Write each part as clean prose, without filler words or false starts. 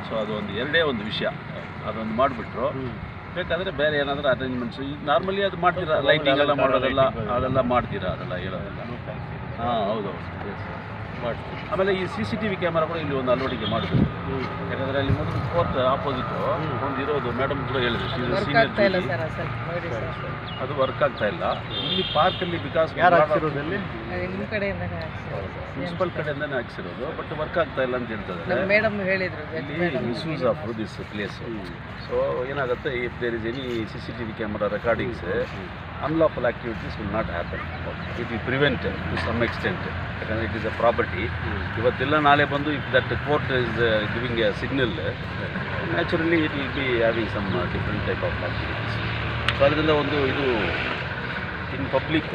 So ಅದೊಂದು ಎರಡೇ ಒಂದು ವಿಷಯ, ಅದೊಂದು ಮಾಡಿಬಿಟ್ರು. ಬೇಕಾದರೆ ಬೇರೆ ಏನಾದರೂ ಅರೇಂಜ್ಮೆಂಟ್ಸು ಈಗ ನಾರ್ಮಲಿ ಅದು ಮಾಡ್ತೀರಾ, ಲೈಟಿಂಗ್ ಎಲ್ಲ ಮಾಡೋದೆಲ್ಲ ಅದೆಲ್ಲ ಮಾಡ್ತೀರಾ, ಅದೆಲ್ಲ ಹೇಳೋದೆಲ್ಲ. ಹಾಂ ಹೌದು ಮಾಡ್ತೀವಿ. ಆಮೇಲೆ ಈ CCTV ಕ್ಯಾಮರಾ ಕೂಡ ಇಲ್ಲಿ ಒಂದು ಅಳವಡಿಕೆ ಮಾಡಬೇಕು. ಯಾಕಂದರೆ ಅಲ್ಲಿ ಮೊದಲು ಕೋರ್ಟ್ ಆಪೋಸಿಟು ಒಂದು ಇರೋದು, ಮೇಡಮ್ ಕೂಡ ಹೇಳಿದ್ರು ಅದು ವರ್ಕ್ ಆಗ್ತಾ ಇಲ್ಲ. ಇಲ್ಲಿ ಪಾರ್ಕಲ್ಲಿ ಬಿಕಾಸ್ ಮುನ್ಸಿಪಲ್ ಕಡೆಯಿಂದನೇ ಹಾಕ್ಸಿರೋದು, ಬಟ್ ವರ್ಕ್ ಆಗ್ತಾ ಇಲ್ಲ ಅಂತ ಹೇಳ್ತಾರೆ. ಮೇಡಮ್ ಹೇಳಿದ್ರು ಇಲ್ಲಿ misuse of this place. So ಏನಾಗುತ್ತೆ, if there is any CCTV camera recordings, unlawful activities will not happen. It will prevent to some extent. ಯಾಕಂದರೆ ಇಟ್ ಈಸ್ ಅ ಪ್ರಾಪರ್ಟಿ. ಇವತ್ತೆಲ್ಲ ನಾಳೆ ಬಂದು if that court is giving a signal, naturally it will be having some different type of activities. So ಅದರಿಂದ ಒಂದು ಇದು ಇನ್ public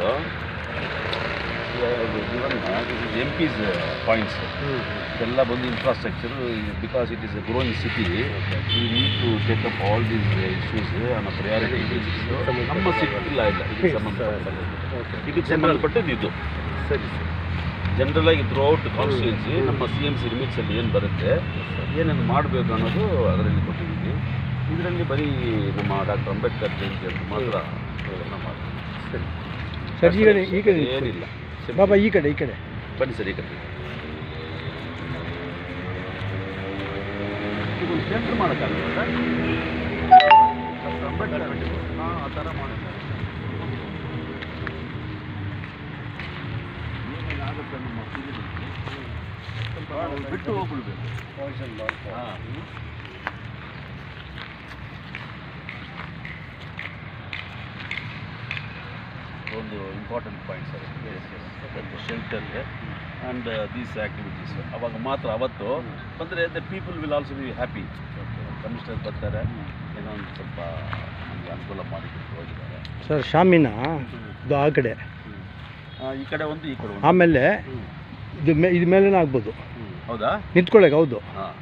MP's points ಎಲ್ಲ ಬಂದು infrastructure, because it is a growing city, we need to take up all these issues on a priority basis. ನಮ್ಮ city ಇಲ್ಲ ಇದಕ್ಕೆ ಸಂಬಂಧಪಟ್ಟದ್ದು ಇದು. ಸರಿ ಜನರಲ್ ಆಗಿ ಥ್ರೂ ಔಟ್ ಕಾನ್ಸ್ಟಿಟ್ಯೂನ್ಸಿ ನಮ್ಮ CMC ಲಿಮಿಟ್ಸಲ್ಲಿ ಏನು ಬರುತ್ತೆ, ಏನೇನು ಮಾಡಬೇಕು ಅನ್ನೋದು ಅದರಲ್ಲಿ ಕೊಟ್ಟಿದ್ದೀವಿ. ಇದರಲ್ಲಿ ಬರೀ ನಮ್ಮ ಡಾಕ್ಟರ್ ಅಂಬೇಡ್ಕರ್ ಜಯಂತಿ ಅಂತ ಮಾತ್ರ ಮಾಡ್ತೀವಿ. ಸರ್ ಈ ಕಡೆ ಏನಿಲ್ಲ ಬಾಬಾ, ಈ ಕಡೆ ಬನ್ನಿ ಸರ್, ಈ ಕಡೆ ಇದೊಂದು ಸೆಂಟ್ರ್ ಮಾಡೋಕ್ಕಾಗಲ್ಲ ಡಾಕ್ಟರ್ ಅಂಬೇಡ್ಕರ್ ಆ ಥರ ಮಾಡೋಕ್ಕಾಗಲ್ಲ. ಏನೇನಾಗುತ್ತೆ ನಮ್ಮ ಸ್ವಲ್ಪ ಬಿಟ್ಟು ಹೋಗ್ಬಿಡ್ಬೇಕು. ಹಾಂ ಒಂದು important point sir, shelter and these activities. ಅವಾಗ ಮಾತ್ರ ಅವತ್ತು ಬಂದರೆ the people will also be happy. Commissioner ಬರ್ತಾರೆ, ಏನೋ ಒಂದು ಸ್ವಲ್ಪ ನಮಗೆ ಅನುಕೂಲ ಮಾಡಿಕೊಟ್ಟು ಹೋಗಿದ್ದಾರೆ ಸರ್. ಶಾಮಿನ ಇದು ಆ ಕಡೆ, ಈ ಕಡೆ ಒಂದು, ಈ ಕಡೆ ಒಂದು. ಆಮೇಲೆ ಇದು ಮೇಲೇನೇ ಆಗ್ಬೋದು. ಹೌದಾ? ನಿಂತ್ಕೊಳ್ಳೋಕೆ. ಹೌದು, ಹಾಂ,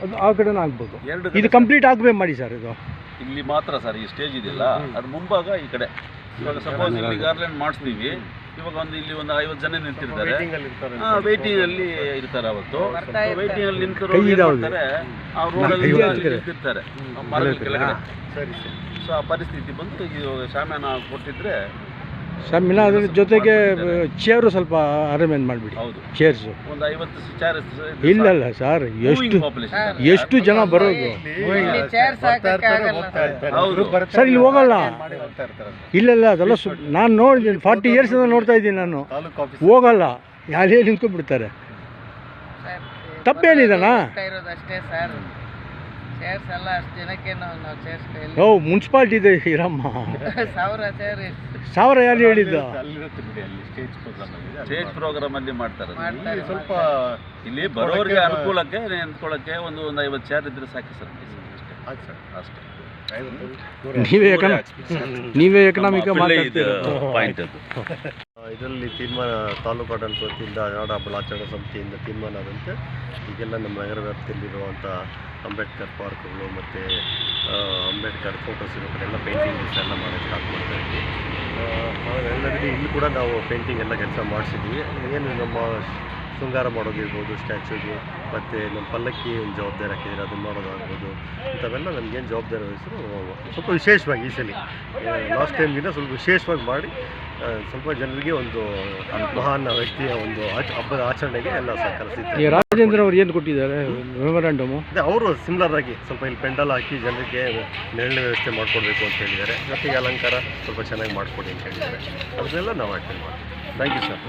ಅದು ಆ ಕಡೆನೇ ಆಗ್ಬೋದು. ಎರಡು ಇದು ಕಂಪ್ಲೀಟ್ ಆಗಬೇಕು ಮಾಡಿ ಸರ್. ಇದು ಇಲ್ಲಿ ಮಾತ್ರ ಸರ್, ಈ ಸ್ಟೇಜ್ ಇದೆಯಲ್ಲ ಅದು ಮುಂಭಾಗ ಈ ಕಡೆ. ಇವಾಗ ಸಪೋಸ್ ಇಲ್ಲಿ ಗಾರ್ಲೆಂಡ್ ಮಾಡಿಸ್ತೀವಿ, ಇವಾಗ ಒಂದು ಇಲ್ಲಿ ಒಂದು 50 ಜನ ನಿಂತಿರ್ತಾರೆ, ವೇಟಿಂಗಲ್ಲಿ ಇರ್ತಾರೆ. ಅವತ್ತು ವೇಟಿಂಗಲ್ಲಿ ನಿಂತಿರ್ತಾರೆ, ಆ ರೋಡಲ್ಲಿ ನಿಂತಿರ್ತಾರೆ ಮರದ ಕೆಳಗಡೆ. ಸೊ ಆ ಪರಿಸ್ಥಿತಿ ಬಂದು ಇದು ಶಾಮಿಯಾನ ಕೊಟ್ಟಿದ್ರೆ, ಶಾಮಿಯಾನ ಅದ್ರ ಜೊತೆಗೆ ಚೇರು ಸ್ವಲ್ಪ ಅರೇಂಜ್ಮೆಂಟ್ ಮಾಡಿಬಿಡಿ. ಹೌದು, ಚೇರ್ಸು ಒಂದು 50 ಚೇರ್ಸ್. ಇಲ್ಲ ಸರ್, ಎಷ್ಟು ಜನ ಬರೋದು ಸರ್? ಇಲ್ಲಿ ಹೋಗಲ್ಲ. ಇಲ್ಲ ಅದೆಲ್ಲ ನಾನು ನೋಡಿದ್ದೀನಿ, 40 ಇಯರ್ಸಿಂದ ನೋಡ್ತಾ ಇದ್ದೀನಿ ನಾನು. ಹೋಗಲ್ಲ, ಯಾರೇ ನಿಂತ್ಕೊಂಡ್ಬಿಡ್ತಾರೆ. ತಪ್ಪೇನಿದನಾ? ಓ, ಮುನ್ಸಿಪಾಲ್ಟಿ ಇದೆ ಇರಮ್ಮ. 1000 ಯಾರು ಹೇಳಿದ್ದು? ಸ್ಟೇಜ್ ಪ್ರೋಗ್ರಾಮ್ ಅಲ್ಲಿ ಮಾಡ್ತಾರೆ. ಸ್ವಲ್ಪ ಇಲ್ಲಿ ಬರೋರಿಗೆ ಅನುಕೂಲಕ್ಕೆ ನಿಂತ್ಕೊಳ್ಳೋಕ್ಕೆ ಒಂದು 50 ಚೇರ್ ಇದ್ರೆ ಸಾಕು ಸರ್. ಅಷ್ಟೇ. ನೀವೇ ಎಕನಾಮಿಕ್ ಪಾಯಿಂಟ್ ಅದು. ಇದರಲ್ಲಿ ತೀರ್ಮಾನ ತಾಲೂಕು ಆಡಳಿತ ವತಿಯಿಂದ ನಾಡ ಹಬ್ಬ ಆಚರಣಾ ಸಮಿತಿಯಿಂದ ತೀರ್ಮಾನ ಆದಂತೆ ಈಗೆಲ್ಲ ನಮ್ಮ ನಗರ ವ್ಯಾಪ್ತಿಯಲ್ಲಿರುವಂಥ ಅಂಬೇಡ್ಕರ್ ಪಾರ್ಕ್ಗಳು ಮತ್ತು ಅಂಬೇಡ್ಕರ್ ಫೋಟೋಸ್ ಇರೋ ಕಡೆ ಎಲ್ಲ ಪೇಂಟಿಂಗ್ ಎಲ್ಲ ಮಾಡೋಕ್ಕೆ ಸ್ಟಾರ್ಟ್ ಮಾಡ್ತಾ ಇದ್ವಿ. ಎಲ್ಲರಿಗೂ ಇಲ್ಲಿ ಕೂಡ ನಾವು ಪೇಂಟಿಂಗ್ ಎಲ್ಲ ಕೆಲಸ ಮಾಡಿಸಿದ್ವಿ. ಏನು ನಮ್ಮ ಶೃಂಗಾರ ಮಾಡೋದಿರ್ಬೋದು ಸ್ಟ್ಯಾಚ್ಯೂಗೆ, ಮತ್ತು ನಮ್ಮ ಪಲ್ಲಕ್ಕಿ ಒಂದು ಜವಾಬ್ದಾರಿ ಹಾಕಿದ್ರೆ ಅದನ್ನು ಮಾಡೋದಾಗ್ಬೋದು, ಇಂಥವೆಲ್ಲ ನಮಗೇನು ಜವಾಬ್ದಾರಿ ವಹಿಸಿದ್ರು ಸ್ವಲ್ಪ ವಿಶೇಷವಾಗಿ ಈ ಸಲ ಲಾಸ್ಟ್ ಟೈಮ್ಗಿಂತ ಸ್ವಲ್ಪ ವಿಶೇಷವಾಗಿ ಮಾಡಿ ಸ್ವಲ್ಪ ಜನರಿಗೆ ಒಂದು ಮಹಾನ್ ವ್ಯಕ್ತಿಯ ಒಂದು ಹಬ್ಬದ ಆಚರಣೆಗೆ ಎಲ್ಲ ಸಹಕರಿಸಿದ್ದಾರೆ. ರಾಜೇಂದ್ರ ಅವರು ಏನು ಕೊಟ್ಟಿದ್ದಾರೆ ಮೆಮೊರಾಂಡಮು? ಅದೇ ಅವರು ಸಿಮಿಲರ್ ಆಗಿ ಸ್ವಲ್ಪ ಇಲ್ಲಿ ಪೆಂಡಲ್ ಹಾಕಿ ಜನರಿಗೆ ನೆರಳಿನ ವ್ಯವಸ್ಥೆ ಮಾಡಿಕೊಡ್ಬೇಕು ಅಂತ ಹೇಳಿದ್ದಾರೆ. ಜೊತೆಗೆ ಅಲಂಕಾರ ಸ್ವಲ್ಪ ಚೆನ್ನಾಗಿ ಮಾಡಿಕೊಡಿ ಅಂತ ಹೇಳಿದ್ದಾರೆ. ಅದನ್ನೆಲ್ಲ ನಾವು ಅಟೆಂಡ್ ಮಾಡ್ತೀವಿ. Thank you sir.